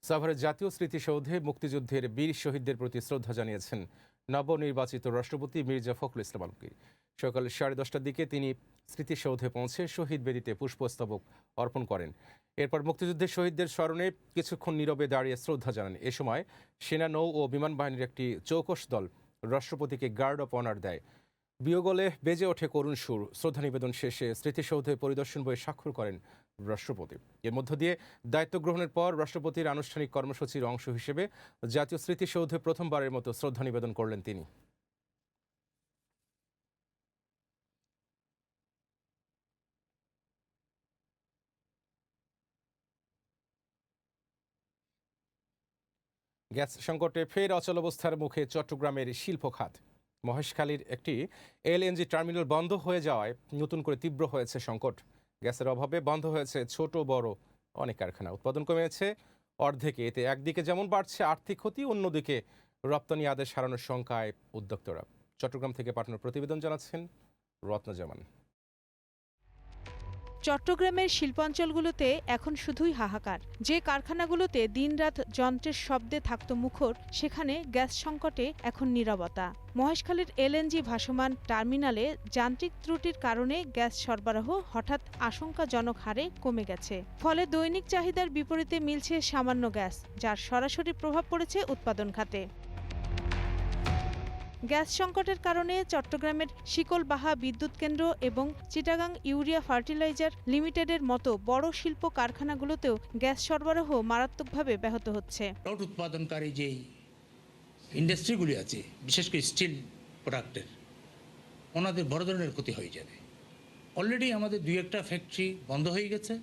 সাভারের জাতীয় স্মৃতিসৌধে মুক্তিযুদ্ধের বীর শহীদদের প্রতি শ্রদ্ধা জানিয়েছেন নবনির্বাচিত রাষ্ট্রপতি মির্জা ফখরুল ইসলাম আলমগীর। সকাল 10:30টার দিকে তিনি স্মৃতিসৌধে পৌঁছে শহীদ বেদিতে পুষ্পস্তবক অর্পণ করেন। এরপর মুক্তিযুদ্ধের শহীদদের স্মরণে কিছুক্ষণ নীরবে দাঁড়িয়ে শ্রদ্ধা জানান। এ সময় সেনা, নৌ ও বিমান বাহিনীর একটি চৌকস দল রাষ্ট্রপতিকে গার্ড অফ অনার দেয়। বিয়োগলে বেজে ওঠে করুণ সুর। শ্রদ্ধা নিবেদন শেষে স্মৃতিসৌধে পরিদর্শন বইয়ে স্বাক্ষর করেন রাষ্ট্রপতি। এর মধ্য দিয়ে দায়িত্ব গ্রহণের পর রাষ্ট্রপতির আনুষ্ঠানিক কর্মসূচির অংশ হিসেবে জাতীয় স্মৃতিসৌধে প্রথমবারের মতো শ্রদ্ধা নিবেদন করলেন তিনি। গ্যাস সংকটে ফের অচলাবস্থার মুখে চট্টগ্রামের শিল্প খাত। মহেশখালীর একটি এলএনজি টার্মিনাল বন্ধ হয়ে যাওয়ায় নতুন করে তীব্র হয়েছে সংকট। গ্যাসের অভাবে বন্ধ হয়েছে ছোট বড় অনেক কারখানা। উৎপাদন কমেছে অর্ধেকে। এতে একদিকে যেমন বাড়ছে আর্থিক ক্ষতি, অন্যদিকে রপ্তানি আদেশ হারানোর শঙ্কায় উদ্যোক্তারা। চট্টগ্রাম থেকে পাঠানো প্রতিবেদন জানাচ্ছেন রত্না জামান। চট্টগ্রামের শিল্পাঞ্চলগুলোতে এখন শুধুই হাহাকার। যে কারখানাগুলোতে দিনরাত যন্ত্রের শব্দে থাকত মুখর, সেখানে গ্যাস সংকটে এখন নীরবতা। মহেশখালীর এলএনজি ভাসমান টার্মিনালে যান্ত্রিক ত্রুটির কারণে গ্যাস সরবরাহ হঠাৎ আশঙ্কাজনক হারে কমে গেছে। ফলে দৈনিক চাহিদার বিপরীতে মিলছে সামান্য গ্যাস, যার সরাসরি প্রভাব পড়েছে উৎপাদন খাতে। গ্যাস সংকটের কারণে চট্টগ্রামের শিকলবাহা বিদ্যুৎ কেন্দ্র এবং চিটাগাং ইউরিয়া ফার্টিলাইজার লিমিটেডের মতো বড় শিল্প কারখানাগুলোতেও গ্যাস সরবরাহ মারাত্মকভাবে ব্যাহত হচ্ছে। রড উৎপাদনকারী যেই ইন্ডাস্ট্রিগুলি আছে, বিশেষ করে স্টিল প্রোডাক্টের, ওনাদের বড় ধরনের ক্ষতি হয়ে যাবে। অলরেডি আমাদের 2-1টা ফ্যাক্টরি বন্ধ হয়ে গেছে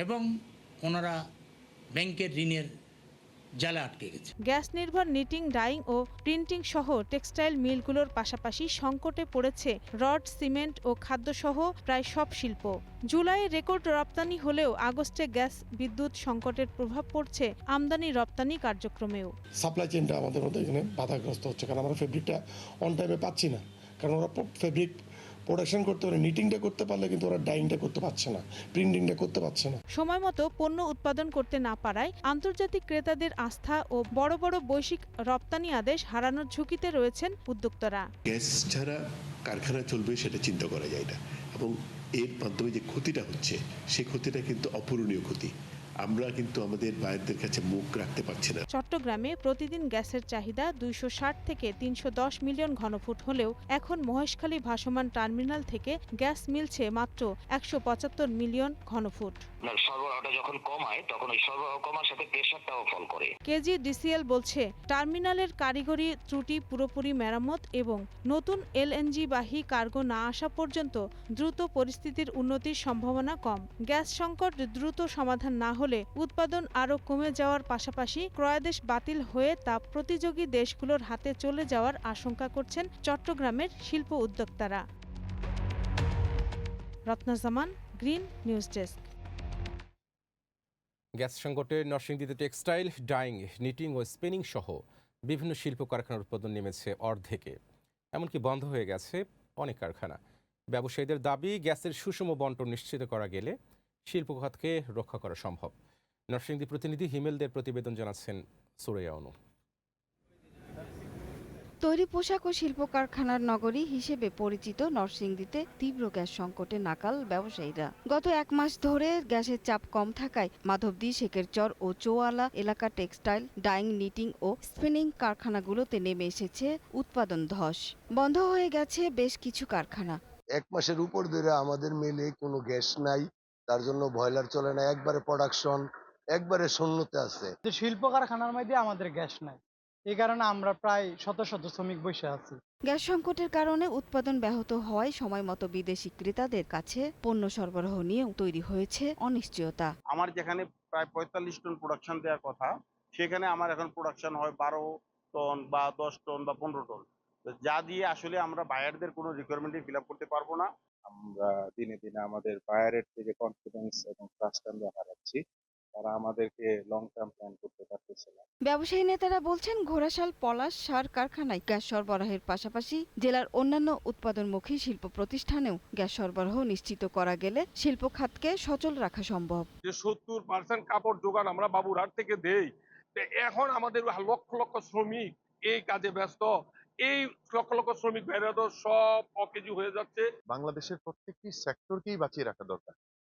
এবং ওনারা ব্যাংকের ঋণের জালে আটকে গেছে। গ্যাস নির্ভর নিটিং, ডাইং ও প্রিন্টিং সহ টেক্সটাইল মিলগুলোর পাশাপাশি সংকটে পড়েছে রড, সিমেন্ট ও খাদ্যসহ প্রায় সব শিল্প। জুলাইয়ে রেকর্ড রপ্তানি হলেও আগস্টে গ্যাস বিদ্যুৎ সংকটের প্রভাব পড়ছে আমদানি রপ্তানি কার্যক্রমেও। সাপ্লাই চেইনটা আমাদের মধ্যে এখানে বাধাগ্রস্ত হচ্ছে, কারণ আমরা ফেব্রিকটা অন টাইমে পাচ্ছি না। কারণ ওরা ফেব্রিক প্রোডাকশন করতে পারে, নিটিংটা করতে পারলে কিন্তু ওরা ডাইংটা করতে পারছে না, প্রিন্টিংটা করতে পারছে না। সময় মতো পণ্য উৎপাদন করতে না পারায় আন্তর্জাতিক ক্রেতাদের আস্থা ও বড় বড় বৈশ্বিক রপ্তানি আদেশ হারানোর ঝুঁকিতে রয়েছেন উদ্যোক্তারা। গ্যাস ছাড়া কারখানা চলবে সেটা চিন্তা করা যায় না, এবং এর মাধ্যমে যে ক্ষতিটা হচ্ছে সেই ক্ষতিটা কিন্তু অপূরণীয় ক্ষতি। আমরা কিন্তু আমাদের বায়ারদের কাছে মুখ রাখতে পারছি না। চট্টগ্রামে প্রতিদিন গ্যাসের চাহিদা 260 থেকে 310 মিলিয়ন ঘনফুট হলেও এখন মহেশখালী ভাসমান টার্মিনাল থেকে গ্যাস মিলছে মাত্র 175 মিলিয়ন ঘনফুট। সরবরাহটা যখন কমায় তখন ওই সরবরাহ কমার সাথে প্রেসারটাও ফল করে। কেজিডিসিএল বলছে টার্মিনালের কারিগরি ত্রুটি পুরোপুরি মেরামত এবং নতুন এলএনজি বাহী কার্গো না আসা পর্যন্ত দ্রুত পরিস্থিতির উন্নতির সম্ভাবনা কম। গ্যাস সংকট দ্রুত সমাধান না হলে উৎপাদন আরও কমে যাওয়ার পাশাপাশি ক্রয়াদেশ বাতিল হয়ে তা প্রতিযোগী দেশগুলোর হাতে চলে যাওয়ার আশঙ্কা করছেন চট্টগ্রামের শিল্প উদ্যোক্তারা। রত্না জামান, গ্রিন নিউজ ডেস্ক। গ্যাস সংকটে নরসিংদীতে টেক্সটাইল, ডাইং, নিটিং ও স্পিনিং সহ বিভিন্ন শিল্প কারখানার উৎপাদন নেমেছে অর্ধেকে। এমনকি বন্ধ হয়ে গেছে অনেক কারখানা। ব্যবসায়ীদের দাবি, গ্যাসের সুষম বণ্টন নিশ্চিত করা গেলে শিল্প খাতকে রক্ষা করা সম্ভব। নরসিংদী প্রতিনিধি হিমেলদের প্রতিবেদন জানাচ্ছেন সুরাইয়া অনু। তৈরি পোশাক ও শিল্প কারখানার নগরী হিসেবে পরিচিত নরসিংদীতে তীব্র গ্যাস সংকটে নাকাল ব্যবসায়ীরা। গত 1 মাস ধরে গ্যাসের চাপ কম থাকায় মাধবদী, শেখেরচর ও চৌয়ালা এলাকা টেক্সটাইল, ডাইং, নিটিং ও স্পিনিং কারখানাগুলোতে নেমে এসেছে উৎপাদন ধস। বন্ধ হয়ে গেছে বেশ কিছু কারখানা। 1 মাসের উপর ধরে আমাদের মিলে কোনো গ্যাস নাই, তার জন্য বয়লার চলে না, একবারে প্রোডাকশন একবারে শূন্যতে আছে। শিল্প কারখানার মধ্যে আমাদের গ্যাস নাই, এই কারণে আমরা প্রায় শত শত শ্রমিক বসে আছি। গ্যাস সংকটের কারণে উৎপাদন ব্যাহত হওয়ায় সময়মতো বিদেশি ক্রেতাদের কাছে পণ্য সরবরাহ নিয়েও তৈরি হয়েছে অনিশ্চয়তা। আমার যেখানে প্রায় 45 টন প্রোডাকশন দেওয়ার কথা, সেখানে আমার এখন প্রোডাকশন হয় 12 টন বা 10 টন বা 15 টন, যা দিয়ে আসলে আমরা বায়ারদের কোনো রিকোয়ারমেন্টই ফিল আপ করতে পারবো না। আমরা দিনে দিনে আমাদের বায়ারের থেকে কনফিডেন্স এবং ট্রাস্ট আমরা হারাচ্ছি। তারা আমাদেরকে লং টার্ম প্ল্যান করতে পারতেছে না। ব্যবসায়ী নেতারা বলছেন ঘোড়াশাল পলাশ সার কারখানায় গ্যাস সরবরাহের পাশাপাশি জেলার অন্যান্য উৎপাদনমুখী শিল্প প্রতিষ্ঠানেও গ্যাস সরবরাহ নিশ্চিত করা গেলে শিল্প খাতকে সচল রাখা সম্ভব। যে 70% কাপড় যোগান আমরা বাবুরহাট থেকে দেই, তো এখন আমাদের লক্ষ লক্ষ শ্রমিক এই কাজে ব্যস্ত, এই লক্ষ লক্ষ শ্রমিক বাইরে তো সব অকেজু হয়ে যাচ্ছে। বাংলাদেশের প্রত্যেকটি সেক্টরকেই বাঁচিয়ে রাখা দরকার।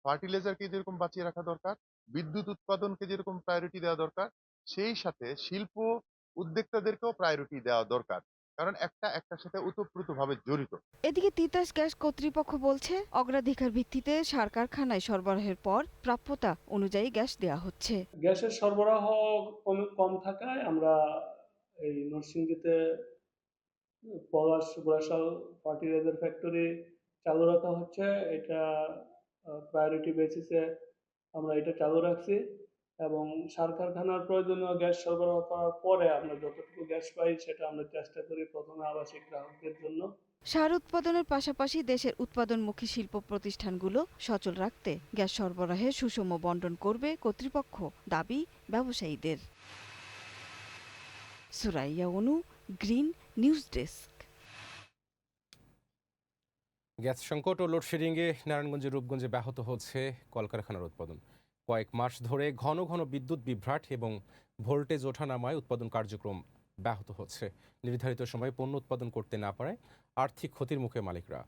ফার্টিলাইজারকে যেরকম বাঁচিয়ে রাখা দরকার, বিদ্যুৎ উৎপাদনকে যেরকম প্রায়োরিটি দেওয়া দরকার, সেই সাথে শিল্প উদ্যোক্তাদেরকেও প্রায়োরিটি দেওয়া দরকার, কারণ একটার সাথে ওতপ্রোতভাবে জড়িত। এদিকে তিতাস গ্যাস কর্তৃপক্ষ বলছে অগ্রাধিকার ভিত্তিতে সার কারখানায় সরবরাহের পর প্রাপ্যতা অনুযায়ী গ্যাস দেওয়া হচ্ছে। গ্যাসের সরবরাহ কম থাকায় আমরা এই নরসিংদীতে পলাশ ঘোড়াশাল ফার্টিলাইজার ফ্যাক্টরি চালু রাখা হচ্ছে। এটা প্রায়োরিটি বেসিসে আমরা এটা চালু রাখছি এবং সার কারখানার প্রয়োজনীয় গ্যাস সরবরাহ করার পরে আমরা যতটুকু গ্যাস পাই সেটা আমরা চেষ্টা করি প্রথমে আবাসিক গ্রাহকদের জন্য। সার উৎপাদনের পাশাপাশি দেশের উৎপাদনমুখী শিল্প প্রতিষ্ঠানগুলো সচল রাখতে গ্যাস সরবরাহে সুষম বণ্টন করবে কর্তৃপক্ষ, দাবি ব্যবসায়ীদের। সুরাইয়া অনু, গ্রিন নিউজ ডেস্ক। গ্যাস সংকট ও লোডশেডিংয়ে নারায়ণগঞ্জের রূপগঞ্জে ব্যাহত হচ্ছে কলকারখানার উৎপাদন। কয়েক মাস ধরে ঘন ঘন বিদ্যুৎ বিভ্রাট এবং ভোল্টেজ ওঠানামায় উৎপাদন কার্যক্রম ব্যাহত হচ্ছে। নির্ধারিত সময়ে পণ্য উৎপাদন করতে না পারায় আর্থিক ক্ষতির মুখে মালিকরা।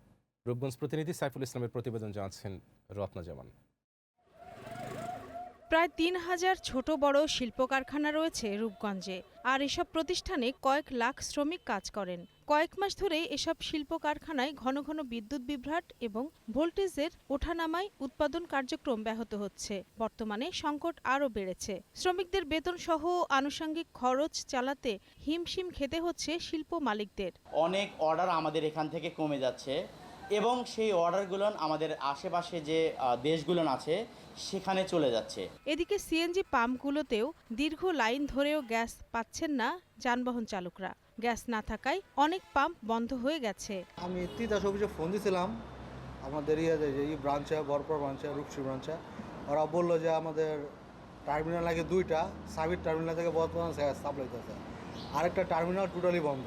রূপগঞ্জ প্রতিনিধি সাইফুল ইসলামের প্রতিবেদন জানাচ্ছেন রত্না জামান। প্রায় ৩,০০০ ছোট বড় শিল্প কারখানা রয়েছে রূপগঞ্জে, আর এসব প্রতিষ্ঠানে কয়েক লাখ শ্রমিক কাজ করেন। কয়েক মাস ধরে এসব শিল্প কারখানায় ঘন ঘন বিদ্যুৎ বিভ্রাট এবং ভোল্টেজের ওঠানামায় উৎপাদন কার্যক্রম ব্যাহত হচ্ছে। বর্তমানে সংকট আরও বেড়েছে। শ্রমিকদের বেতন সহ আনুষঙ্গিক খরচ চালাতে হিমশিম খেতে হচ্ছে শিল্প মালিকদের। অনেক অর্ডার আমাদের এখান থেকে কমে যাচ্ছে এবং সেই অর্ডারগুলো আমাদের আশেপাশে যে দেশগুলো আছে সেখানে চলে যাচ্ছে। এদিকে সিএনজি পাম্পগুলোতেও দীর্ঘ লাইন ধরেও গ্যাস পাচ্ছেন না যানবাহন চালকরা। গ্যাস না থাকায় অনেক পাম্প বন্ধ হয়ে গেছে। আমি তিতাস অফিসে ফোন দিয়েছিলাম, আমাদের এই ব্রাঞ্চে, বরপুর ব্রাঞ্চে, রূপসী ব্রাঞ্চে। ওরা বললো যে আমাদের টার্মিনাল লাগে 2টা, সাবির টার্মিনাল থেকে বর্তমান সাপ্লাই করছে, আরেকটা টার্মিনাল টোটালি বন্ধ,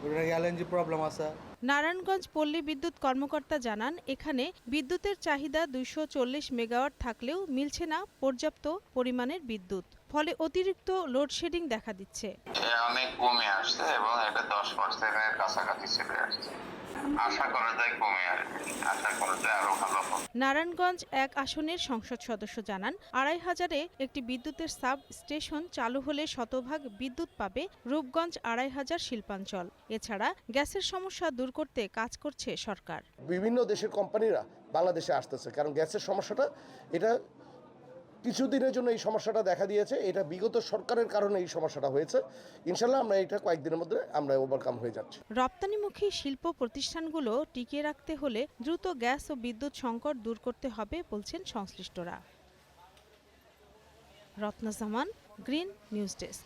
ওটা নাকি এলএনজি প্রবলেম আছে। নারায়ণগঞ্জ পল্লী বিদ্যুৎ কর্মকর্তা জানান, এখানে বিদ্যুতের চাহিদা 240 মেগাওয়াট থাকলেও মিলছে না পর্যাপ্ত পরিমাণের বিদ্যুৎ, ফলে অতিরিক্ত লোডশেডিং দেখা দিচ্ছে। অনেক কমে আসছে এবং এটা 10%-এর কাছাকাছি চলে আসছে। আশা করা যায় কমে আসবে, আশা করা যায় আরো ভালো হবে। নারায়ণগঞ্জ 1 আসনের সংসদ সদস্য জানান, 2,500-এ একটি বিদ্যুতের সাব স্টেশন চালু হলে শতভাগ বিদ্যুৎ পাবে রূপগঞ্জ 2,500 শিল্পাঞ্চল। এছাড়া গ্যাসের সমস্যা দূর করতে কাজ করছে সরকার। বিভিন্ন দেশের কোম্পানিরা বাংলাদেশে আসতেছে, কারণ গ্যাসের সমস্যাটা এটা কিছুদিনের জন্য এই সমস্যাটা দেখা দিয়েছে। এটা বিগত সরকারের কারণে এই সমস্যাটা হয়েছে। ইনশাল্লাহ আমরা এটা কয়েকদিনের মধ্যে আমরা ওভারকাম হয়ে যাচ্ছি। রপ্তানিমুখী শিল্প প্রতিষ্ঠানগুলো টিকিয়ে রাখতে হলে দ্রুত গ্যাস ও বিদ্যুৎ সংকট দূর করতে হবে বলছেন সংশ্লিষ্টরা। রত্না জামান, গ্রিন নিউজ ডেস্ক।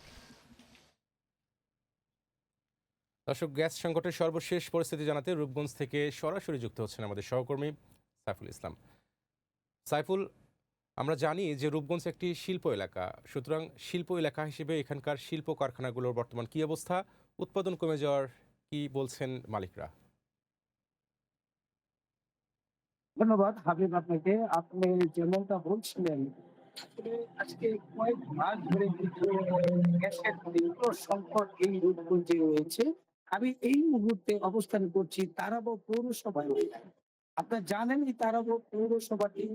দর্শক, গ্যাস সংকটের সর্বশেষ পরিস্থিতি জানাতে রূপগঞ্জ থেকে সরাসরি যুক্ত হচ্ছেন আমাদের সহকর্মী সাইফুল ইসলাম। সাইফুল, আমরা জানি যে রূপগঞ্জ একটি শিল্প এলাকা, সুতরাং শিল্প এলাকা হিসেবে এখানকার শিল্প কারখানাগুলোর বর্তমান কী অবস্থা, উৎপাদন কমে যাওয়ার কি বলছেন মালিকরা? ধন্যবাদ হাবিব আপনাকে। আপনি যেমনটা বলছিলেন, আজকে কয়েক মাস ধরে গ্যাসের তীব্র সংকট এই রূপগঞ্জে রয়েছে। আমি এই মুহূর্তে অবস্থান করছি তারাবো পৌরসভায়। আপনারা জানেন এই তারাবো পৌরসভাটি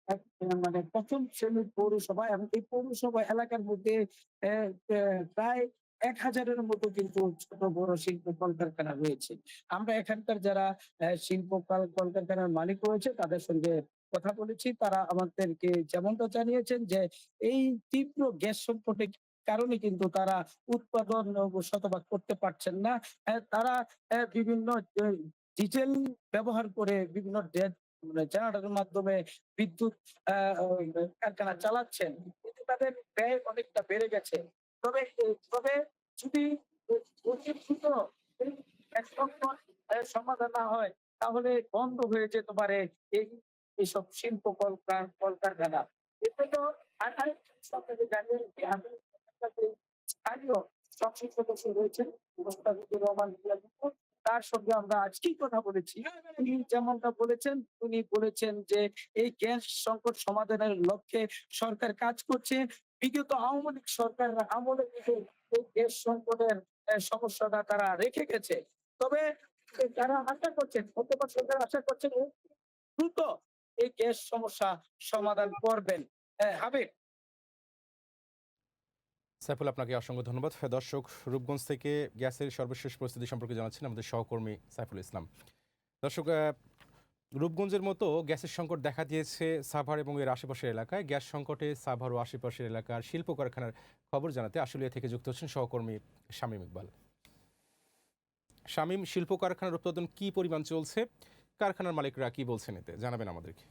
এক মানে প্রথম শ্রেণীর পৌরসভা এবং এই পৌরসভা এলাকার মধ্যে প্রায় 1,000-এর মতো কিন্তু ছোট বড় শিল্প কলকারখানা রয়েছে। আমরা এখানকার যারা শিল্প কলকারখানার মালিক রয়েছে তাদের সঙ্গে কথা বলেছি। তারা আমাদেরকে যেমনটা জানিয়েছেন যে এই তীব্র গ্যাস সংকটের কারণে কিন্তু তারা উৎপাদন শতভাগ করতে পারছেন না। তারা বিভিন্ন ডিজেল ব্যবহার করে বিভিন্ন জেনারেটরের মাধ্যমে বিদ্যুৎ কারখানা চালাচ্ছেন, কিন্তু তাদের ব্যয় অনেকটা বেড়ে গেছে। তবে যদি সমাধান না হয় তাহলে বন্ধ হয়ে যেতে পারে এইসব শিল্প কলকারখানা। এতে তো আপনাদের জানেন যে আমাদের স্থানীয় সংসদ সদস্য রয়েছেন মোস্তাফিজুর রহমান মিয়ানপুর, তার সঙ্গে আমরা আজকেই কথা বলেছি। উনি যেমনটা বলেছেন, উনি বলেছেন যে এই গ্যাস সংকট সমাধানের লক্ষ্যে সরকার কাজ করছে। বিগত আওয়ামী লীগ সরকারের আমলে কিন্তু এই গ্যাস সংকটের সমস্যাটা তারা রেখে গেছে। তবে তারা আশা করছেন, বর্তমান সরকার আশা করছেন দ্রুত এই গ্যাস সমস্যা সমাধান করবেন। হাবিব। সাইফুল, আপনাকে অসংখ্য ধন্যবাদ। দর্শক, রূপগঞ্জ থেকে গ্যাসের সর্বশেষ পরিস্থিতি সম্পর্কে জানাচ্ছেন আমাদের সহকর্মী সাইফুল ইসলাম। দর্শক, রূপগঞ্জের মতো গ্যাসের সংকট দেখা দিয়েছে সাভার এবং এর আশেপাশের এলাকায়। গ্যাস সংকটে সাভার ও আশেপাশের এলাকার শিল্প কারখানার খবর জানাতে আশুলিয়া থেকে যুক্ত হচ্ছেন সহকর্মী শামীম ইকবাল। শামীম, শিল্প কারখানার উৎপাদন কি পরিমাণ চলছে, কারখানার মালিকরা কি বলছেন, এতে জানাবেন আমাদেরকে।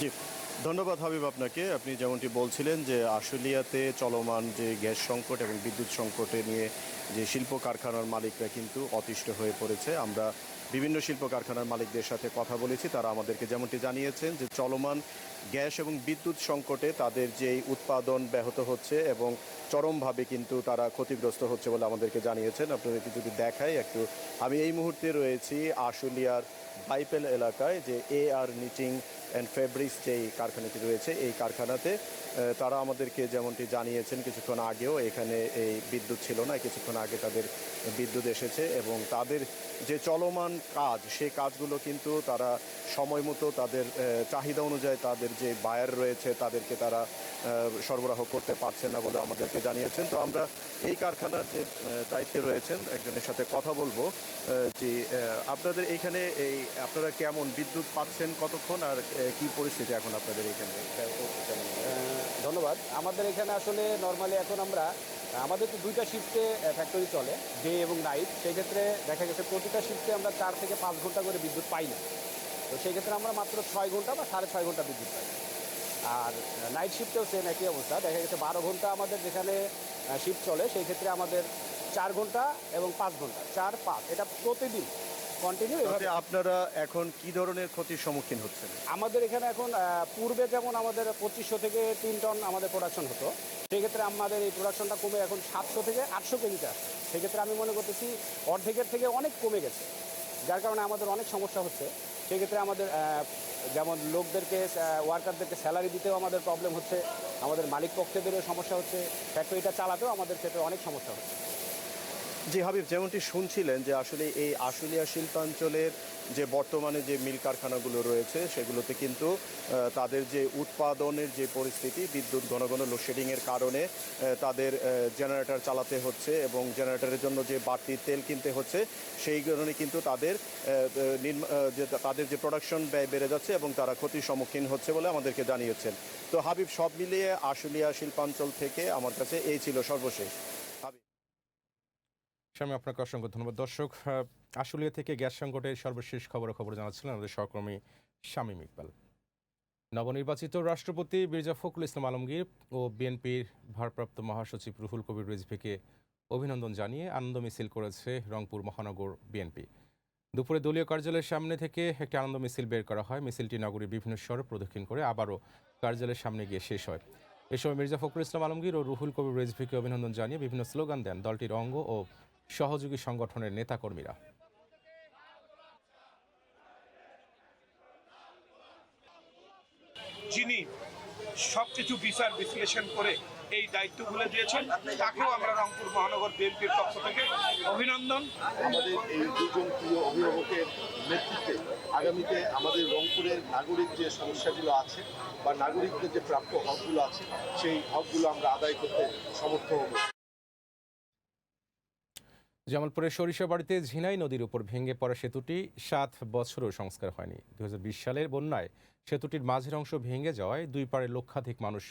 জি, ধন্যবাদ হাবিব আপনাকে। আপনি যেমনটি বলছিলেন যে আশুলিয়াতে চলমান যে গ্যাস সংকট এবং বিদ্যুৎ সংকটে নিয়ে যে শিল্প কারখানার মালিকরা কিন্তু অতিষ্ঠ হয়ে পড়েছে। আমরা বিভিন্ন শিল্প কারখানার মালিকদের সাথে কথা বলেছি, তারা আমাদেরকে যেমনটি জানিয়েছেন যে চলমান গ্যাস এবং বিদ্যুৎ সংকটে তাদের যে উৎপাদন ব্যাহত হচ্ছে এবং চরমভাবে কিন্তু তারা ক্ষতিগ্রস্ত হচ্ছে বলে আমাদেরকে জানিয়েছেন। আপনাদেরকে যদি দেখাই একটু, আমি এই মুহূর্তে রয়েছি আশুলিয়ার বাইপেল এলাকায়, যে AR নিটিং অ্যান্ড ফেব্রিক্স যেই কারখানাটি রয়েছে এই কারখানাতে তারা আমাদেরকে যেমনটি জানিয়েছেন কিছুক্ষণ আগেও এখানে এই বিদ্যুৎ ছিল না, কিছুক্ষণ আগে তাদের বিদ্যুৎ এসেছে এবং তাদের যে চলমান কাজ সেই কাজগুলো কিন্তু তারা সময় মতো তাদের চাহিদা অনুযায়ী তাদের যে বায়ার রয়েছে তাদেরকে তারা সরবরাহ করতে পারছেন না বলে আমাদেরকে জানিয়েছেন। তো আমরা এই কারখানার যে দায়িত্বে রয়েছেন একজনের সাথে কথা বলবো। যে আপনাদের এইখানে আপনারা কেমন বিদ্যুৎ পাচ্ছেন, কতক্ষণ, আর কি পরিস্থিতি এখন আপনাদের এখানে? ধন্যবাদ। আমাদের এখানে আসলে নর্মালি এখন আমাদের তো 2টা শিফটে ফ্যাক্টরি চলে, ডে এবং নাইট। সেই ক্ষেত্রে দেখা গেছে প্রতিটা শিফটে আমরা 4 থেকে 5 ঘন্টা করে বিদ্যুৎ পাই না। তো সেই ক্ষেত্রে আমরা মাত্র 6 ঘন্টা বা 6.5 ঘন্টা বিদ্যুৎ পাই। আর নাইট শিফটেও সেম একই অবস্থা, দেখা গেছে 12 ঘন্টা আমাদের যেখানে শিফট চলে সেই ক্ষেত্রে আমাদের 4 ঘন্টা এবং 5 ঘন্টা, 4-5 এটা প্রতিদিন কন্টিনিউ। এভাবে আপনারা এখন কি ধরনের ক্ষতির সম্মুখীন হচ্ছেন? আমাদের এখানে এখন পূর্বে যেমন আমাদের 2500 থেকে 3 টন আমাদের প্রোডাকশন হতো, সেই ক্ষেত্রে আমাদের এই প্রোডাকশনটা কমে এখন 700 থেকে 800 কেজিতে আসছে। সেক্ষেত্রে আমি মনে করতেছি অর্ধেকের থেকে অনেক কমে গেছে, যার কারণে আমাদের অনেক সমস্যা হচ্ছে। সেক্ষেত্রে আমাদের যেমন লোকদেরকে, ওয়ার্কারদেরকে স্যালারি দিতেও আমাদের প্রবলেম হচ্ছে, আমাদের মালিক পক্ষদেরও সমস্যা হচ্ছে, ফ্যাক্টরিটা চালাতেও আমাদের ক্ষেত্রে অনেক সমস্যা হচ্ছে। জি হাবিব, যেমনটি শুনছিলেন যে আসলে এই আশুলিয়া শিল্পাঞ্চলের যে বর্তমানে যে মিল কারখানাগুলো রয়েছে সেগুলোতে কিন্তু তাদের যে উৎপাদনের যে পরিস্থিতি, বিদ্যুৎ ঘন ঘন লোডশেডিংয়ের কারণে তাদের জেনারেটর চালাতে হচ্ছে এবং জেনারেটরের জন্য যে বাড়তি তেল কিনতে হচ্ছে, সেই কারণে কিন্তু তাদের যে প্রোডাকশন ব্যয় বেড়ে যাচ্ছে এবং তারা ক্ষতির সম্মুখীন হচ্ছে বলে আমাদেরকে জানিয়েছেন। তো হাবিব, সব মিলিয়ে আশুলিয়া শিল্পাঞ্চল থেকে আমার কাছে এই ছিল সর্বশেষ। স্বামী, আপনাকে অসংখ্য ধন্যবাদ। দর্শক, আশুলিয়া থেকে গ্যাস সংকটের সর্বশেষ খবর জানাচ্ছিলেন আমাদের সহকর্মী শামীম ইকবাল। নবনির্বাচিত রাষ্ট্রপতি মির্জা ফখরুল ইসলাম আলমগীর ও বিএনপির ভারপ্রাপ্ত মহাসচিব রুহুল কবির রিজভীকে অভিনন্দন জানিয়ে আনন্দ মিছিল করেছে রংপুর মহানগর বিএনপি। দুপুরে দলীয় কার্যালয়ের সামনে থেকে একটি আনন্দ মিছিল বের করা হয়। মিছিলটি নগরীর বিভিন্ন সড়ক প্রদক্ষিণ করে আবারও কার্যালয়ের সামনে গিয়ে শেষ হয়। এ সময় মির্জা ফখরুল ইসলাম আলমগীর ও রুহুল কবির রিজভীকে অভিনন্দন জানিয়ে বিভিন্ন স্লোগান দেন দলটির অঙ্গ ও সহযোগী সংগঠনের নেতাকর্মীরা। যিনি সবকিছু বিচার বিশ্লেষণ করে এই দায়িত্বগুলো দিয়েছেন তাকেও আমরা রংপুর মহানগর বিএনপির পক্ষ থেকে অভিনন্দন। আমাদের এই দুজন প্রিয় অভিভাবকের নেতৃত্বে আগামীতে আমাদের রংপুরের নাগরিক যে সমস্যাগুলো আছে বা নাগরিকদের যে প্রাপ্য হকগুলো আছে সেই হকগুলো আমরা আদায় করতে সমর্থ হব। জামালপুরের সরিষাবাড়িতে ঝিনাই নদীর উপর ভেঙে পড়া সেতুটি 7 বছরও সংস্কার হয়নি। 2020 সালের বন্যায় সেতুটির মাঝের অংশ ভেঙে যাওয়ায় দুই পাড়ে লক্ষাধিক মানুষ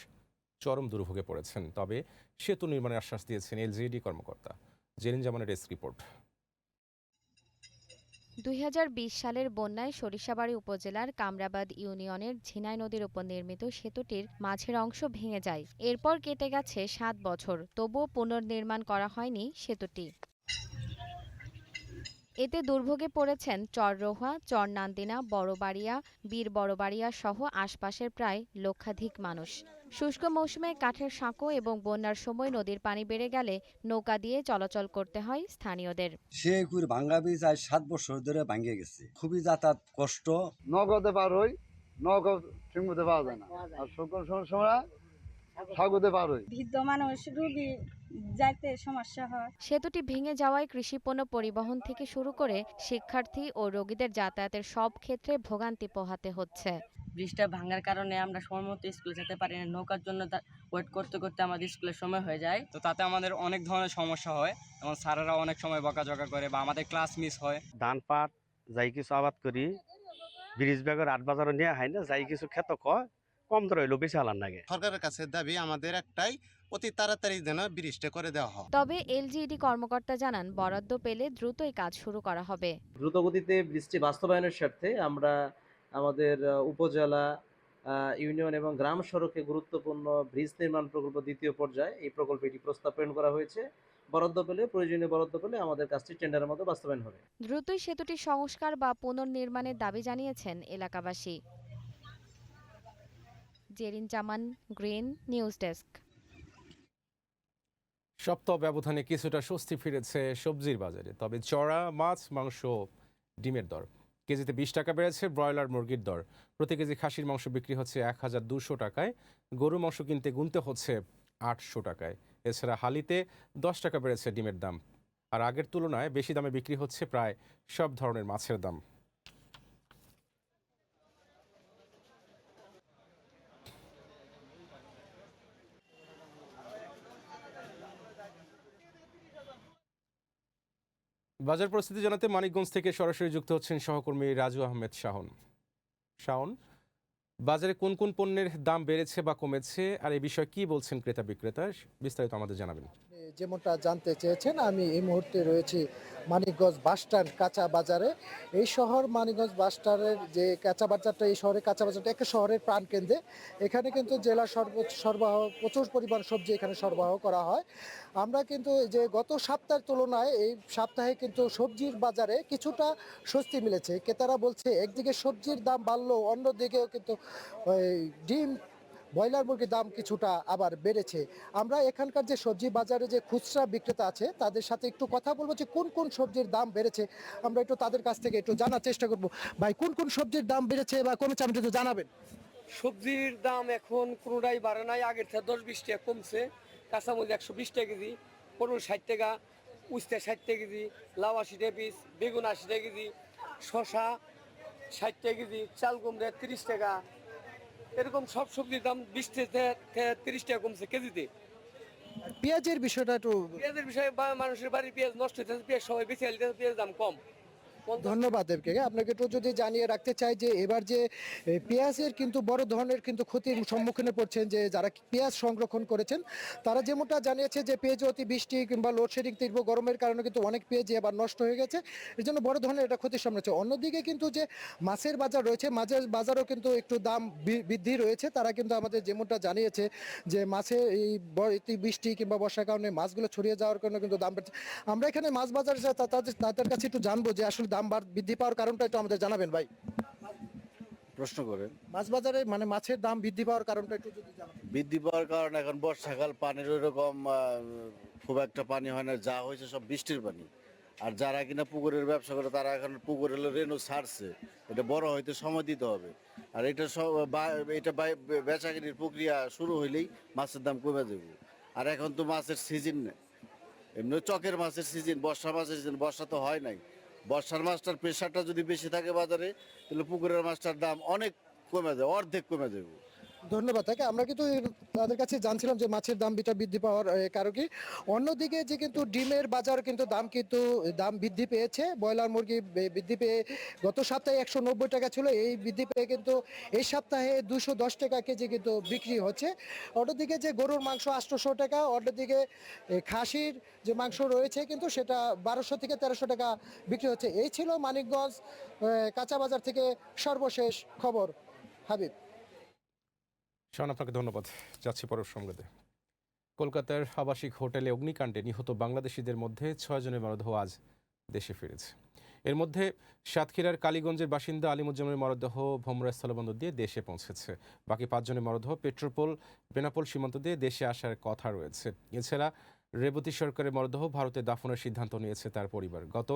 চরম দুর্ভোগে পড়েছেন। তবে সেতু নির্মাণের আশ্বাস দিয়েছেন LGD কর্মকর্তা। Zerin জামানের desk report. 2020 সালের বন্যায় সরিষাবাড়ি উপজেলার কামরাবাদ ইউনিয়নের ঝিনাই নদীর উপর নির্মিত সেতুটির মাঝের অংশ ভেঙে যায়। এরপর কেটে গেছে 7 বছর, তবুও পুনর্নির্মাণ করা হয়নি সেতুটি। এতে দুর্ভোগে পড়েছেন চররোহা, চরনান্দিনা, বড়বাড়িয়া, বীর বড়বাড়িয়া সহ আশপাশের প্রায় লক্ষাধিক মানুষ। শুষ্ক মৌসুমে কাঠের সাঁকো এবং বন্যার সময় নদীর পানি বেড়ে গেলে নৌকা দিয়ে চলাচল করতে হয় স্থানীয়দের। সেই ভাঙ্গা বীজ আজ 7 বছর ধরে ভাঙ্গে গেছে, খুবই যাতায়াত কষ্ট। নগদে পার হই, নগদ ঠিক মতো পাওয়া যায় না, আর সকল সময় সাগরে পার হই। বৃদ্ধ মানুষ, রোগী যাইতে সমস্যা হয়। সেতুটি ভেঙে যাওয়ায় কৃষিপণ্য পরিবহন থেকে শুরু করে শিক্ষার্থী ও রোগীদের যাতায়াতের সব ক্ষেত্রে ভোগান্তি পোহাতে হচ্ছে। ব্রিজটা ভাঙার কারণে আমরা সময় মতো স্কুলে যেতে পারি না, নৌকার জন্য ওয়েট করতে করতে আমাদের স্কুলের সময় হয়ে যায়। তো তাতে আমাদের অনেক ধরনের সমস্যা হয়, যেমন স্যারেরা অনেক সময় বকাঝকা করে বা আমাদের ক্লাস মিস হয়। ধান পাট যাই কিছু আবাদ করি, ব্রিজ ব্যাগের 8 বাজারও নেওয়া হয় না, যাই কিছু খেত কয় কম ধরে হইলেও বেশি আলার লাগে। সরকারের কাছে দাবি আমাদের একটাই, অতি তাড়াতাড়ি যেন ব্রিজটা করে দেওয়া হয়। তবে এলজিইডি কর্মকর্তা জানান বরাদ্দ পেলে দ্রুতই কাজ শুরু করা হবে। দ্রুতগতিতে ব্রিজটি বাস্তবায়নের স্বার্থে আমরা আমাদের উপজেলা, ইউনিয়ন এবং গ্রাম সড়কে গুরুত্বপূর্ণ ব্রিজ নির্মাণ প্রকল্প 2য় পর্যায়ে এই প্রকল্পটি প্রস্তাব প্রেরণ করা হয়েছে। বরাদ্দ পেলে, প্রয়োজনীয় বরাদ্দ পেলে আমাদের কাজটি টেন্ডারের মতো বাস্তবায়ন হবে। দ্রুতই সেতুটি সংস্কার বা পুনর্নির্মাণের দাবি জানিয়েছেন এলাকাবাসী। জেরিন জামান, গ্রিন নিউজ ডেস্ক। সপ্তাহ ব্যবধানে কিছুটা স্বস্তি ফিরেছে সবজির বাজারে, তবে চড়া মাছ, মাংস, ডিমের দর। কেজিতে 20 টাকা বেড়েছে ব্রয়লার মুরগির দর। প্রতি কেজি খাসির মাংস বিক্রি হচ্ছে 1200 টাকায়, গরু মাংস কিনতে গুনতে হচ্ছে 800 টাকায়। এছাড়া হালিতে 10 টাকা বেড়েছে ডিমের দাম। আর আগের তুলনায় বেশি দামে বিক্রি হচ্ছে প্রায় সব ধরনের মাছের দাম। বাজার পরিস্থিতি জানাতে মানিকগঞ্জ থেকে সরাসরি যুক্ত হচ্ছেন সহকর্মী রাজু আহমেদ শাওন। শাওন, বাজারে কোন কোন পণ্যের দাম বেড়েছে বা কমেছে, আর এই বিষয়ে কি বলছেন ক্রেতা বিক্রেতা, বিস্তারিত আমাদের জানাবেন। যেমনটা জানতে চেয়েছেন, আমি এই মুহূর্তে রয়েছি মানিকগঞ্জ বাসস্ট্যান্ড কাঁচা বাজারে। এই শহর মানিকগঞ্জ বাসস্ট্যান্ডের যে কাঁচা বাজারটা, এই শহরের কাঁচা বাজারটা একটা শহরের প্রাণকেন্দ্রে। এখানে কিন্তু জেলা সরবরাহ প্রচুর পরিমাণ সবজি এখানে সরবরাহ করা হয়। আমরা কিন্তু যে গত সপ্তাহের তুলনায় এই সপ্তাহে কিন্তু সবজির বাজারে কিছুটা স্বস্তি মিলেছে। ক্রেতারা বলছে একদিকে সবজির দাম বাড়লেও অন্যদিকেও কিন্তু ডিম, ব্রয়লার মুরগির দাম কিছুটা আবার বেড়েছে। আমরা এখানকার যে সবজি বাজারে যে খুচরা বিক্রেতা আছে তাদের সাথে একটু কথা বলবো যে কোন কোন সবজির দাম বেড়েছে, আমরা একটু তাদের কাছ থেকে একটু জানার চেষ্টা করব। ভাই, কোন কোন সবজির দাম বেড়েছে বা কমেছে আপনি একটু জানাবেন। সবজির দাম এখন কোনোটাই বাড়ে নাই, আগের থেকে 10-20 টাকা কমছে। কাঁচামরিচ 120 টাকা কেজি, পটল 60 টাকা, উস্তা 60 টাকা কেজি, লাউ 80 টাকা পিস, বেগুন 80 টাকা কেজি, শসা 60 টাকা কেজি, চাল কুমড়া 30 টাকা। এরকম সব সবজির দাম 20 থেকে 30 টাকা কমছে কেজিতে। পেঁয়াজের বিষয়টা একটু, পেঁয়াজের বিষয়ে মানুষের বাড়ির পেঁয়াজ নষ্ট হচ্ছে, পেঁয়াজ সবাই বেশি আনতে, পেঁয়াজের দাম কম। ধন্যবাদ দেবকে। আপনাকে একটু যদি জানিয়ে রাখতে চাই যে এবার যে পেঁয়াজের কিন্তু বড় ধরনের কিন্তু ক্ষতির সম্মুখীনে পড়ছেন যে যারা পেঁয়াজ সংরক্ষণ করেছেন, তারা যেমনটা জানিয়েছে যে পেঁয়াজ অতি বৃষ্টি কিংবা লোডশেডিং, তীব্র গরমের কারণে কিন্তু অনেক পেঁয়াজ এবার নষ্ট হয়ে গেছে। এর জন্য বড় ধরনের এটা ক্ষতির সামনে হচ্ছে। অন্যদিকে কিন্তু যে মাছের বাজার রয়েছে, মাছের বাজারও কিন্তু একটু দাম বৃদ্ধি রয়েছে। তারা কিন্তু আমাদের যেমনটা জানিয়েছে যে মাছের এই বৃষ্টি কিংবা বর্ষার কারণে মাছগুলো ছড়িয়ে যাওয়ার কারণে কিন্তু দাম বেড়েছে। আমরা এখানে মাছ বাজারে তাদের কাছে একটু জানবো যে আসলে দাম বৃদ্ধি পাওয়ার কারণটা একটু আমাদের জানাবেন ভাই। প্রশ্ন করেন, মাছ বাজারে মানে মাছের দাম বৃদ্ধি পাওয়ার কারণটা একটু যদি জানাবেন। বৃদ্ধি পাওয়ার কারণ এখন বর্ষাকাল, পানির ওইরকম খুব একটা পানি হয় না, যা হয়েছে সব বৃষ্টির পানি। আর যারা কিনা পুকুরের ব্যবসা করে তারা এখন পুকুরের রেনু ছাড়ছে, এটা বড় হইতে সময় দিতে হবে। আর এটা বেচাকিনির প্রক্রিয়া শুরু হইলেই মাছের দাম কমে যাবে। আর এখন তো মাছের সিজন নেই, এমনি চকের মাছের সিজন, বর্ষা মাছের সিজন, বর্ষা তো হয় নাই। বর্ষার মাছটার প্রেশারটা যদি বেশি থাকে বাজারে, তাহলে পুকুরের মাছটার দাম অনেক কমে যাবে, অর্ধেক কমে যাবে। ধন্যবাদ তাকে। আমরা কিন্তু তাদের কাছে জানছিলাম যে মাছের দাম বৃদ্ধি পাওয়ার কারণ কি। অন্যদিকে যে কিন্তু ডিমের বাজার কিন্তু দাম বৃদ্ধি পেয়েছে। ব্রয়লার মুরগি বৃদ্ধি পেয়ে গত সপ্তাহে 190 টাকা ছিল, এই বৃদ্ধি পেয়ে কিন্তু এই সপ্তাহে 210 টাকা কেজি কিন্তু বিক্রি হচ্ছে। অন্যদিকে যে গরুর মাংস 800 টাকা, অন্যদিকে খাসির যে মাংস রয়েছে কিন্তু সেটা 1200 থেকে 1300 টাকা বিক্রি হচ্ছে। এই ছিল মানিকগঞ্জ কাঁচা বাজার থেকে সর্বশেষ খবর। হাবিব। শাওন, আপনাকে ধন্যবাদ। যাচ্ছি পরের সংবাদে। কলকাতার আবাসিক হোটেলে অগ্নিকাণ্ডে নিহত বাংলাদেশিদের মধ্যে 6 জনের মরদেহ আজ দেশে ফিরেছে। এর মধ্যে সাতক্ষীরার কালীগঞ্জের বাসিন্দা আলিমুজ্জামানের মরদেহ ভোমরা স্থলবন্দর দিয়ে দেশে পৌঁছেছে। বাকি 5 জনের মরদেহ পেট্রোপোল বেনাপোল সীমান্ত দিয়ে দেশে আসার কথা রয়েছে। এছাড়া রেবতী সরকারের মরদেহ ভারতে দাফনের সিদ্ধান্ত নিয়েছে তার পরিবার। গত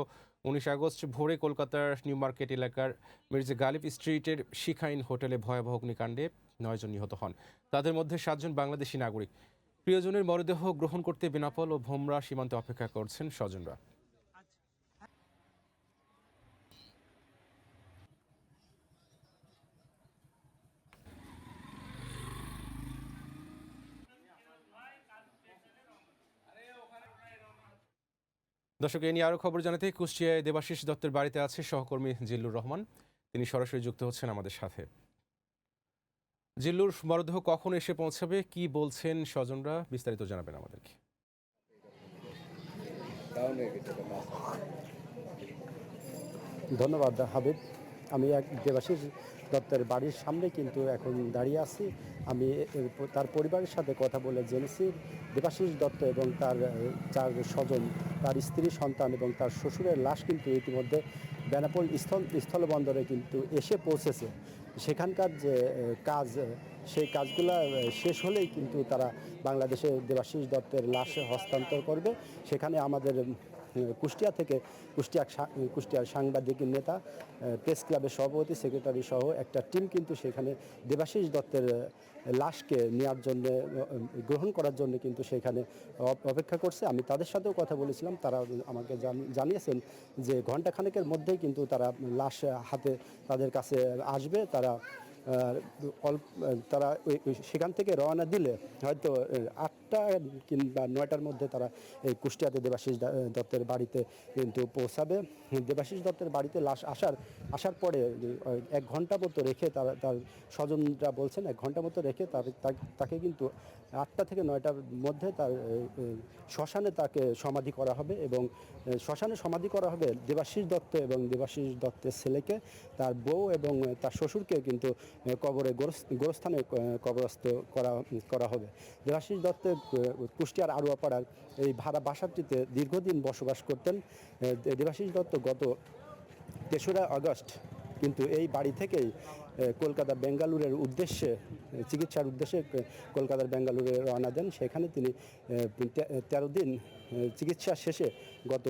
19 আগস্ট ভোরে কলকাতার নিউ মার্কেট এলাকার মির্জা গালিব স্ট্রিটের শিখাইন হোটেলে ভয়াবহ অগ্নিকাণ্ডে 9 জন নিহত হন। তাদের মধ্যে 7 জন বাংলাদেশি নাগরিক। প্রিয়জনের মরদেহ গ্রহণ করতে বেনাপোল ও ভোমরা সীমান্তে অপেক্ষা করছেন স্বজনরা। দর্শক, এ নিয়ে আরও খবর জানাতে কুষ্টিয়ায় দেবাশিস দত্তের বাড়িতে আছে সহকর্মী জিল্লুর রহমান। তিনি সরাসরি যুক্ত হচ্ছেন আমাদের সাথে। জিল্লুর, মরদেহ কখন এসে পৌঁছাবে, কি বলছেন স্বজনরা, বিস্তারিত জানাবেন আমাদেরকে। ধন্যবাদ হাবিব। আমি দেবাশিস দত্তের বাড়ির সামনে কিন্তু এখন দাঁড়িয়ে আছি। আমি তার পরিবারের সাথে কথা বলে জেনেছি দেবাশিস দত্ত এবং তার 4 স্বজন, তার স্ত্রী, সন্তান এবং তার শ্বশুরের লাশ কিন্তু ইতিমধ্যে বেনাপোল স্থলবন্দরে কিন্তু এসে পৌঁছেছে। সেখানকার যে কাজ, সেই কাজগুলো শেষ হলেই কিন্তু তারা বাংলাদেশে দেবাশিস দত্তের লাশ হস্তান্তর করবে। সেখানে আমাদের কুষ্টিয়া থেকে কুষ্টিয়ার সাংবাদিক নেতা, প্রেস ক্লাবের সভাপতি, সেক্রেটারি সহ একটা টিম কিন্তু সেখানে দেবাশিস দত্তের লাশকে নেওয়ার জন্য, গ্রহণ করার জন্য কিন্তু সেখানে অপেক্ষা করছে। আমি তাদের সাথেও কথা বলেছিলাম। তারা আমাকে জানিয়েছেন যে ঘণ্টাখানেকের মধ্যেই কিন্তু তারা লাশ হাতে তাদের কাছে আসবে। তারা সেখান থেকে রওনা দিলে হয়তো 8টা কিংবা 9টার মধ্যে তারা এই কুষ্টিয়াতে দেবাশিস দত্তের বাড়িতে কিন্তু পৌঁছাবে। দেবাশিস দত্তের বাড়িতে লাশ আসার পরে 1 ঘন্টা মতো রেখে তার স্বজনরা বলছেন 1 ঘন্টা মতো রেখে তাকে কিন্তু 8টা থেকে 9টার মধ্যে তার শ্মশানে তাকে সমাধি করা হবে এবং শ্মশানে সমাধি করা হবে দেবাশিস দত্ত এবং দেবাশিস দত্তের ছেলেকে, তার বউ এবং তার শ্বশুরকে কিন্তু কবরে গোরস্থানে কবরস্থ করা হবে। দেবাশিস দত্ত কুষ্টিয়ার আড়ুয়াপাড়ার এই ভাড়া বাসাটিতে দীর্ঘদিন বসবাস করতেন। দেবাশিস দত্ত গত 3রা আগস্ট কিন্তু এই বাড়ি থেকেই কলকাতা বেঙ্গালুরের উদ্দেশ্যে, চিকিৎসার উদ্দেশ্যে কলকাতার বেঙ্গালুরে রওনা দেন। সেখানে তিনি 13 দিন চিকিৎসা শেষে গত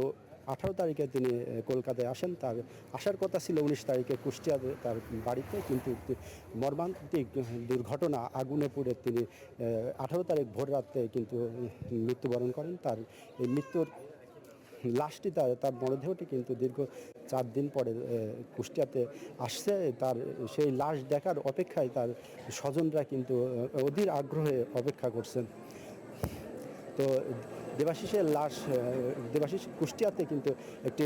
18 তারিখে তিনি কলকাতায় আসেন। তার আসার কথা ছিল 19 তারিখে কুষ্টিয়াতে তার বাড়িতে, কিন্তু মর্মান্তিক দুর্ঘটনা, আগুনে পুড়ে তিনি 18 তারিখ ভোর রাতে কিন্তু মৃত্যুবরণ করেন। তার এই মৃত্যুর লাশটি, তার মরদেহটি কিন্তু দীর্ঘ 4 দিন পরে কুষ্টিয়াতে আসছে। তার সেই লাশ দেখার অপেক্ষায় তার স্বজনরা কিন্তু অধীর আগ্রহে অপেক্ষা করছেন। তো দেবাশিসের লাশ, দেবাশিস কুষ্টিয়াতে কিন্তু একটি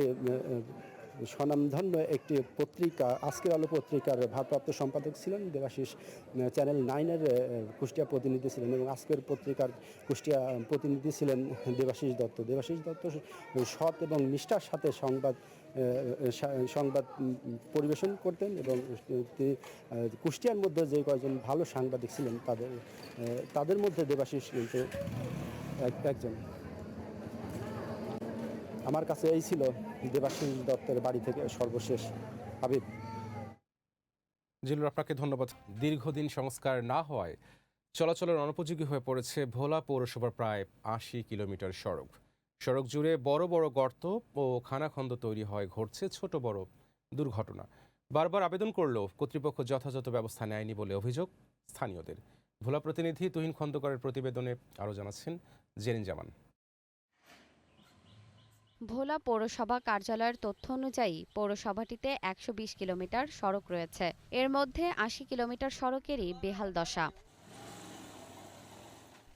স্বনামধন্য একটি পত্রিকা, আজকের আলো পত্রিকার ভারপ্রাপ্ত সম্পাদক ছিলেন দেবাশিস। চ্যানেল 9-এর কুষ্টিয়া প্রতিনিধি ছিলেন এবং আজকের পত্রিকার কুষ্টিয়া প্রতিনিধি ছিলেন দেবাশিস দত্ত। দেবাশিস দত্ত সৎ এবং নিষ্ঠার সাথে সংবাদ পরিবেশন করতেন এবং তিনি কুষ্টিয়ার মধ্যে যে কয়েকজন ভালো সাংবাদিক ছিলেন তাদের মধ্যে দেবাশিস কিন্তু একজন। আমার কাছে এই ছিল দেবাশিস দত্তের বাড়ি থেকে সর্বশেষ। হাবিব। জিল্লুর, আপনাকে ধন্যবাদ। দীর্ঘদিন সংস্কার না হওয়ায় চলাচলের অনুপযোগী হয়ে পড়েছে ভোলা পৌরসভার প্রায় 80 কিলোমিটার সড়ক জুড়ে বড় বড় গর্ত ও খানাখন্দ তৈরি হয়, ঘটছে ছোট বড় দুর্ঘটনা। বারবার আবেদন করলেও কর্তৃপক্ষ যথাযথ ব্যবস্থা নেয়নি বলে অভিযোগ স্থানীয়দের। ভোলা প্রতিনিধি তুহিন খন্দকারের প্রতিবেদনে আরও জানাচ্ছেন জেরিন জামান। ভোলা পৌরসভা কার্যালয়ের তথ্য অনুযায়ী পৌরসভাটিতে 120 কিলোমিটার সড়ক রয়েছে। এর মধ্যে 80 কিলোমিটার সড়কেরই বেহাল দশা।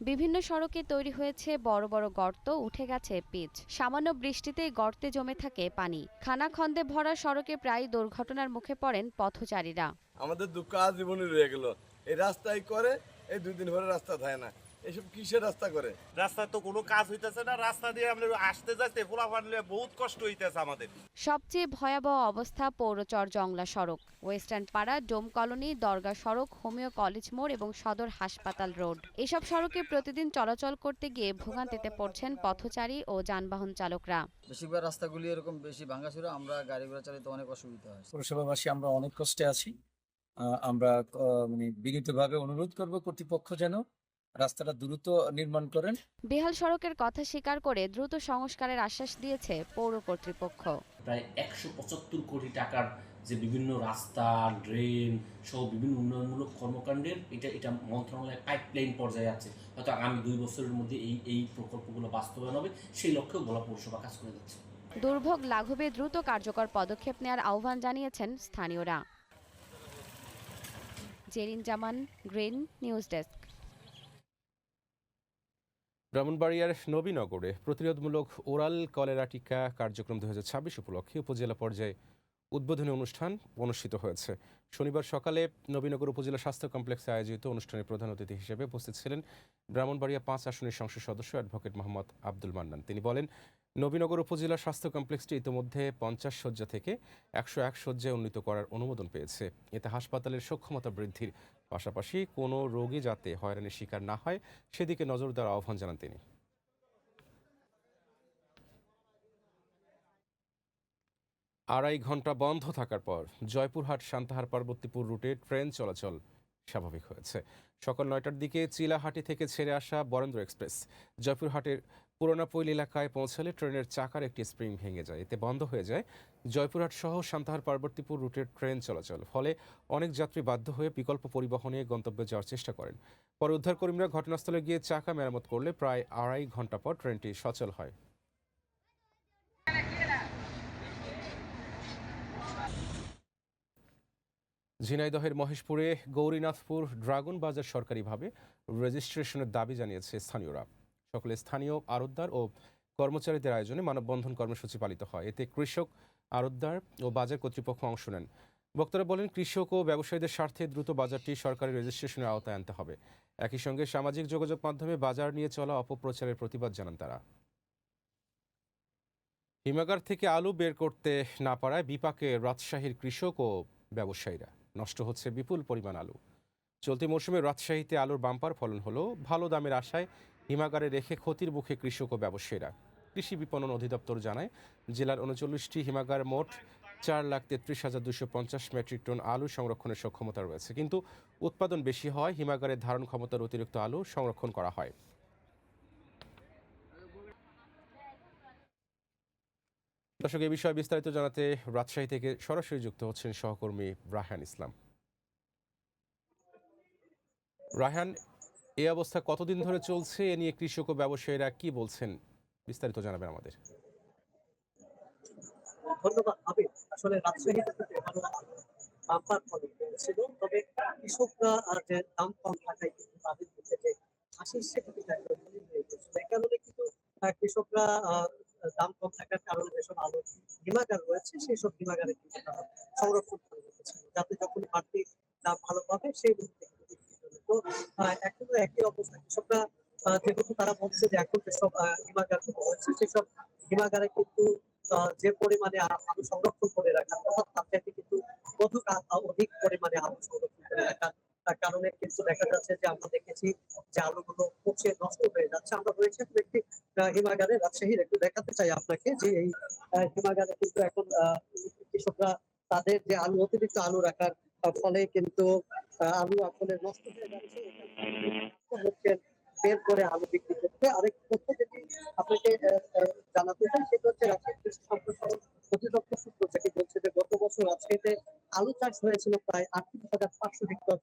বিভিন্ন সড়কে তৈরি হয়েছে বড় বড় গর্ত, উঠে গেছে পিচ। সামান্য বৃষ্টিতেই গর্তে জমে থাকে পানি। খানাখন্দে ভরা সড়কে প্রায় দুর্ঘটনার মুখে পড়েন পথচারীরা। আমাদের দুঃখ আজীবনই রয়ে গেল। এই রাস্তায় করে এই 2 দিন ধরে রাস্তা থাকে না। এসব কিসের রাস্তা করে? রাস্তায় তো কোনো কাজ হইতেছে না, রাস্তা দিয়ে আমরা আসতে যাইতে ফোলাফান বহুত কষ্ট হইতেছে আমাদের। সবচেয়ে ভয়াবহ অবস্থা পৌরচর জংলা সড়ক, ওয়েস্টার্ন পাড়া, ডোম কলোনি, দরগা সড়ক, হোমিও কলেজ মোড় এবং সদর হাসপাতাল রোড। এসব সড়কে প্রতিদিন চলাচল করতে গিয়ে ভোগান্তিতে পড়ছেন পথচারী ও যানবাহন চালকরা। বেশিরভাগ রাস্তাগুলি এরকম বেশি ভাঙাচোরা, আমরা গাড়ি ঘোড়া চালাতে অনেক অসুবিধা হয়। পৌরসভাবাসী আমরা অনেক কষ্টে আছি। আমরা মানে বিনীতভাবে অনুরোধ করব কর্তৃপক্ষ যেন রাস্তাটা দ্রুত নির্মাণ করেন। বেহাল সড়কের কথা স্বীকার করে দ্রুত সংস্কারের আশ্বাস দিয়েছে পৌর কর্তৃপক্ষ। প্রায় 175 কোটি টাকার যে বিভিন্ন রাস্তা, ড্রেন সহ বিভিন্ন উন্নয়নমূলক কর্মকাণ্ডের এটা মন্ত্রণালয়ের পাইপলাইন পর্যায়ে আছে। হয়তো আগামী 2 বছরের মধ্যে এই প্রকল্পগুলো বাস্তবায়ন হবে, সেই লক্ষ্যে ভোলা পৌরসভা কাজ করে যাচ্ছে। দুর্ভোগ লাঘবে দ্রুত কার্যকর পদক্ষেপ নেওয়ার আহ্বান জানিয়েছেন স্থানীয়রা। জেরিন জামান, গ্রিন নিউজ ডেস্ক। ব্রাহ্মণবাড়িয়ার নবীনগরে প্রতিরোধমূলক ওরাল কলেরা টিকা কার্যক্রম 2026 উপলক্ষে উপজেলা পর্যায়ে উদ্বোধনী অনুষ্ঠান অনুষ্ঠিত হয়েছে। শনিবার সকালে নবীনগর উপজেলা স্বাস্থ্য কমপ্লেক্সে আয়োজিত অনুষ্ঠানে প্রধান অতিথি হিসেবে উপস্থিত ছিলেন ব্রাহ্মণবাড়িয়া 5 আসনের সংসদ সদস্য অ্যাডভোকেট মোহাম্মদ আব্দুল মান্নান। তিনি বলেন, নবীনগর উপজেলা স্বাস্থ্য কমপ্লেক্সটি ইতিমধ্যে 50 শয্যা থেকে 101 শয্যায় উন্নীত করার অনুমোদন পেয়েছে। এতে হাসপাতালের সক্ষমতা বৃদ্ধির পাশাপাশি কোনো রোগী যাতে হয়রানির শিকার না হয় সেদিকে নজর দেওয়ার আহ্বান জানান তিনি। আড়াই ঘন্টা বন্ধ থাকার পর জয়পুরহাট সান্তাহার পার্বতীপুর রুটে ট্রেন চলাচল স্বাভাবিক হয়েছে। সকাল 9টার দিকে চিলাহাটি থেকে ছেড়ে আসা বরেন্দ্র এক্সপ্রেস জয়পুরহাটের পুরোনাপৈল এলাকায় পৌঁছালে ট্রেনের চাকার একটি স্প্রিং ভেঙে যায়। এতে বন্ধ হয়ে যায় জয়পুরহাট সহ সান্তাহার পার্বতীপুর রুটের ট্রেন চলাচল। ফলে অনেক যাত্রী বাধ্য হয়ে বিকল্প পরিবহনে গন্তব্যে যাওয়ার চেষ্টা করেন। পরে উদ্ধারকর্মীরা ঘটনাস্থলে গিয়ে চাকা মেরামত করলে প্রায় আড়াই ঘন্টা পর ট্রেনটি সচল হয়। ঝিনাইদহের মহেশপুরে গৌরীনাথপুর ড্রাগন বাজার সরকারিভাবে রেজিস্ট্রেশনের দাবি জানিয়েছে স্থানীয়রা। সকলে স্থানীয় আড়তদার ও কর্মচারীদের আয়োজনে মানববন্ধন কর্মসূচি পালিত হয়। এতে কৃষক, আড়তদার ও বাজার কর্তৃপক্ষ অংশ নেন। বক্তারা বলেন, কৃষক ও ব্যবসায়ীদের স্বার্থে দ্রুত বাজারটি সরকারি রেজিস্ট্রেশনের আওতায় আনতে হবে। একই সঙ্গে সামাজিক যোগাযোগ মাধ্যমে বাজার নিয়ে চলা অপপ্রচারের প্রতিবাদ জানান তারা। হিমাগার থেকে আলু বের করতে না পারায় বিপাকে রাজশাহীর কৃষক ও ব্যবসায়ীরা। নষ্ট হচ্ছে বিপুল পরিমাণ আলু। চলতি মৌসুমে রাজশাহীতে আলুর বাম্পার ফলন হলো, ভালো দামের আশায় হিমাগারে রেখে ক্ষতির মুখে কৃষক ও ব্যবসায়ীরা। কৃষি বিপণন অধিদপ্তর জানায়, জেলার 39টি হিমাগার মোট 4,33,250 মেট্রিক টন আলু সংরক্ষণের সক্ষমতা রয়েছে। কিন্তু উৎপাদন বেশি হয় হিমাগারের ধারণ ক্ষমতার অতিরিক্ত আলু সংরক্ষণ করা হয়। দর্শক, এই বিষয়ে বিস্তারিত জানাতে রাজশাহী থেকে সরাসরি যুক্ত হচ্ছেন সহকর্মী রায়হান ইসলাম। রায়হান, এই অবস্থা কতদিন ধরে চলছে? এ নিয়ে কৃষক ও ব্যবসায়ীরা কি বলছেন, বিস্তারিত জানাবেন আমাদের। ধন্যবাদ হাবিব। আসলে রাজশাহীতে বাম্পার ফলন ছিল, তবে কৃষকরা যে দাম কম থাকায় কিন্তু তাদের মধ্যে যে হাসির সেটা কিন্তু একদম হয়ে গেছিল। এই কারণে কিন্তু কৃষকরা দাম কম থাকার কারণে যেসব আলু হিমাগার রয়েছে সেই সব হিমাগারে কিন্তু তারা সংরক্ষণ করে রেখেছিল, যাতে যখন বাড়তি দাম ভালো পাবে সেই মুহূর্তে তো এখনো একই অবস্থা। কৃষকরা যেহেতু তারা বলছে যে এখন যেসব হিমাগার রয়েছে সেসব হিমাগারে কিন্তু যে পরিমাণে আলু সংরক্ষণ করে রাখা তার থেকে কিন্তু অধিক পরিমাণে আলু সংরক্ষণ করে রাখার কারণে কিন্তু দেখা যাচ্ছে যে আমরা দেখেছি যে আলুগুলো পচে নষ্ট হয়ে যাচ্ছে। আমরা রয়েছে একটি হিমাগারে রাজশাহীর, একটু দেখাতে চাই আপনাকে যে এই হিমাগারে কিন্তু এখন কৃষকরা তাদের যে আলু অতিরিক্ত আলু রাখার ফলে কিন্তু আলু আসলে নষ্ট হয়ে যাচ্ছে, বের করে আলু বিক্রি করতে। আরেক তথ্য যেটি আপনাকে জানাতে চাই সেটা হচ্ছে রাজশাহী কৃষি সম্প্রসারণ অধিদপ্তর সূত্র থেকে বলছে যে গত বছর রাজশাহীতে আলু চাষ হয়েছিল প্রায় 38,500 হেক্টর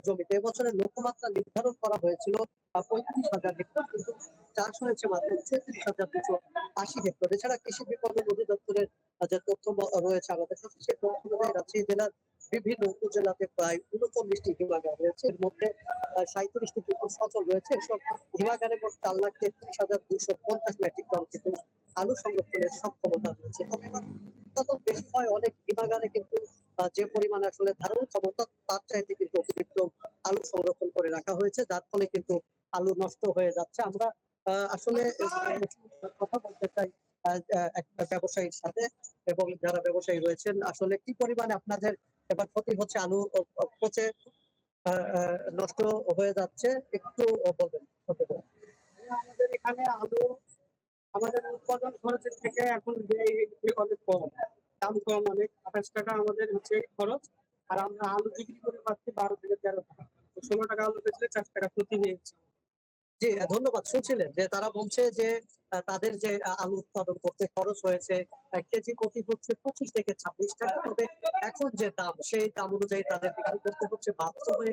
জমিতে। এবছরের লক্ষ্যমাত্রা নির্ধারণ করা হয়েছিল 35,000 হেক্টর, কিন্তু চাষ হয়েছে মাত্র 36,280 হেক্টর। এছাড়া কৃষি বিপণন অধিদপ্তরের যে তথ্য রয়েছে আমাদের কাছে, সেই তথ্য অনুযায়ী রাজশাহী জেলার বিভিন্ন উপজেলাতে প্রায় 39টি হিমাগার রয়েছে, এর মধ্যে 37টি কিন্তু সচল রয়েছে। এসব হিমাগারে মোট 4,30,250 মেট্রিক টন কিন্তু আলু সংরক্ষণের সক্ষমতা রয়েছে। তবে বেশি হয় অনেক হিমাগারে কিন্তু যে পরিমাণে আসলে ধারণ ক্ষমতা তার চাইতে কিন্তু অতিরিক্ত আলু সংরক্ষণ করে রাখা হয়েছে, যার ফলে কিন্তু আলু নষ্ট হয়ে যাচ্ছে। আমরা আসলে কথা বলতে চাই একটা ব্যবসায়ীর সাথে, এবং যারা ব্যবসায়ী রয়েছেন, আসলে কি পরিমাণে আপনাদের এবার ক্ষতি হচ্ছে, আলু পচে নষ্ট হয়ে যাচ্ছে, একটু বলবেন। আমাদের এখানে আলু আমাদের উৎপাদন খরচের থেকে এখন অনেক কম, দাম কম, অনেক 28 টাকা আমাদের হচ্ছে খরচ, আর আমরা আলু বিক্রি করে পাচ্ছি 12 থেকে 13 টাকা। 16 টাকা আলু বেচলে 4 টাকা প্রতি নিয়েছি। জি, ধন্যবাদ। শুনছিলেন যে তারা বলছে যে তাদের যে আলু উৎপাদন করতে খরচ হয়েছে কেজি প্রতি হচ্ছে 25 থেকে 26 টাকা। তবে এখন যে দাম, সেই দাম অনুযায়ী তাদের বিক্রি করতে হচ্ছে বাস্তবে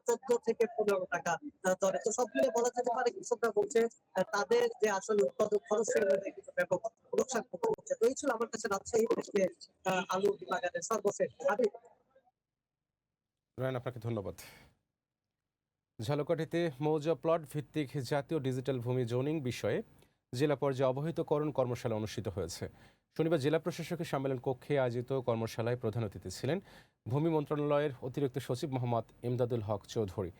14 থেকে 15 টাকা দরে। তো সব মিলিয়ে বলা যেতে পারে কৃষকরা বলছে তাদের যে আসলে উৎপাদন খরচ, সেগুলো কিন্তু ব্যাপক লোকসান করতে হচ্ছে। তো এই ছিল আমার কাছে রাজশাহী থেকে আলু বাগানের সর্বশেষ। রায়ন, আপনাকে ধন্যবাদ। ঝালকাঠিতে মৌজা প্লট ভিত্তিক জাতীয় ডিজিটাল ভূমি জোনিং বিষয়ে জেলা পর্যায়ে অবহিতকরণ কর্মশালা অনুষ্ঠিত হয়েছে। শনিবার জেলা প্রশাসকের সম্মেলন কক্ষে আয়োজিত কর্মশালায় প্রধান অতিথি ছিলেন ভূমি মন্ত্রণালয়ের অতিরিক্ত সচিব মোহাম্মদ ইমদাদুল হক চৌধুরী।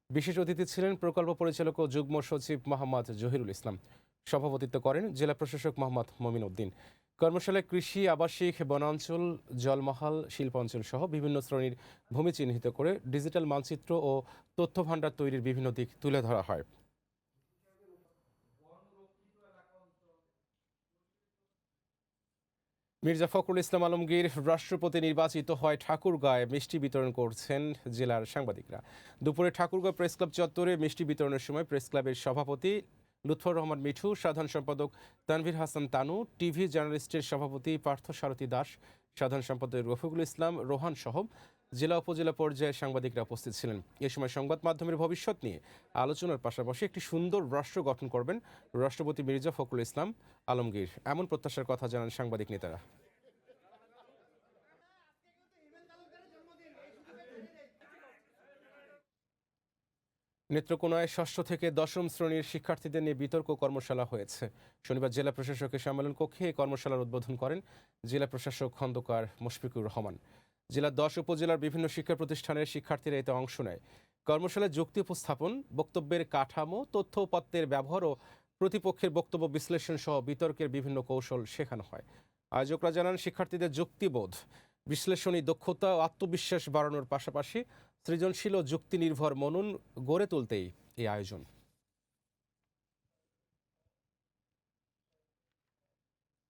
বিশেষ অতিথি ছিলেন প্রকল্প পরিচালক ও যুগ্ম সচিব মোহাম্মদ জহিরুল ইসলাম। সভাপতিত্ব করেন জেলা প্রশাসক মোহাম্মদ মমিন উদ্দিন। কর্মশালায় কৃষি, আবাসিক, বনাঞ্চল, জলমহাল, শিল্পাঞ্চল সহ বিভিন্ন শ্রেণীর ভূমি চিহ্নিত করে ডিজিটাল মানচিত্র ও তথ্য ভাণ্ডার তৈরির বিভিন্ন দিক তুলে ধরা হয়। মির্জা ফখরুল ইসলাম আলমগীর রাষ্ট্রপতি নির্বাচিত হয় ঠাকুরগাঁয়ে মিষ্টি বিতরণ করছেন জেলার সাংবাদিকরা। দুপুরে ঠাকুরগাঁও প্রেস ক্লাব চত্বরে মিষ্টি বিতরণের সময় প্রেস ক্লাবের সভাপতি লুৎফর রহমান মিঠু, সাধারণ সম্পাদক তানভীর হাসান তানু, টিভি জার্নালিস্টের সভাপতি পার্থ সারথী দাস, সাধারণ সম্পাদক রফিকুল ইসলাম রোহান সহ জেলা উপজেলা পর্যায়ে সাংবাদিকরা উপস্থিত ছিলেন। এ সময় সংবাদ মাধ্যমের ভবিষ্যৎ নিয়ে আলোচনার পাশাপাশি একটি সুন্দর রাষ্ট্র গঠন করবেন রাষ্ট্রপতি মির্জা ফখরুল ইসলাম আলমগীর, এমন প্রত্যাশার কথা জানান সাংবাদিক নেতারা। নেত্রকোনায় ষষ্ঠ থেকে দশম শ্রেণীর শিক্ষার্থীদের নিয়ে বিতর্ক কর্মশালা হয়েছে। শনিবার জেলা প্রশাসকের সম্মেলন কক্ষে এই কর্মশালার উদ্বোধন করেন জেলা প্রশাসক খন্দকার মুশফিকুর রহমান। জেলার 10 উপজেলার বিভিন্ন শিক্ষা প্রতিষ্ঠানের শিক্ষার্থীরা এতে অংশ নেয়। কর্মশালায় যুক্তি উপস্থাপন, বক্তব্যের কাঠামো, তথ্য উপাত্তের ব্যবহার ও প্রতিপক্ষের বক্তব্য বিশ্লেষণ সহ বিতর্কের বিভিন্ন কৌশল শেখানো হয়। আয়োজকরা জানান, শিক্ষার্থীদের যুক্তিবোধ, বিশ্লেষণী দক্ষতা ও আত্মবিশ্বাস বাড়ানোর পাশাপাশি সৃজনশীল ও যুক্তি নির্ভর মনন গড়ে তুলতেই এই আয়োজন।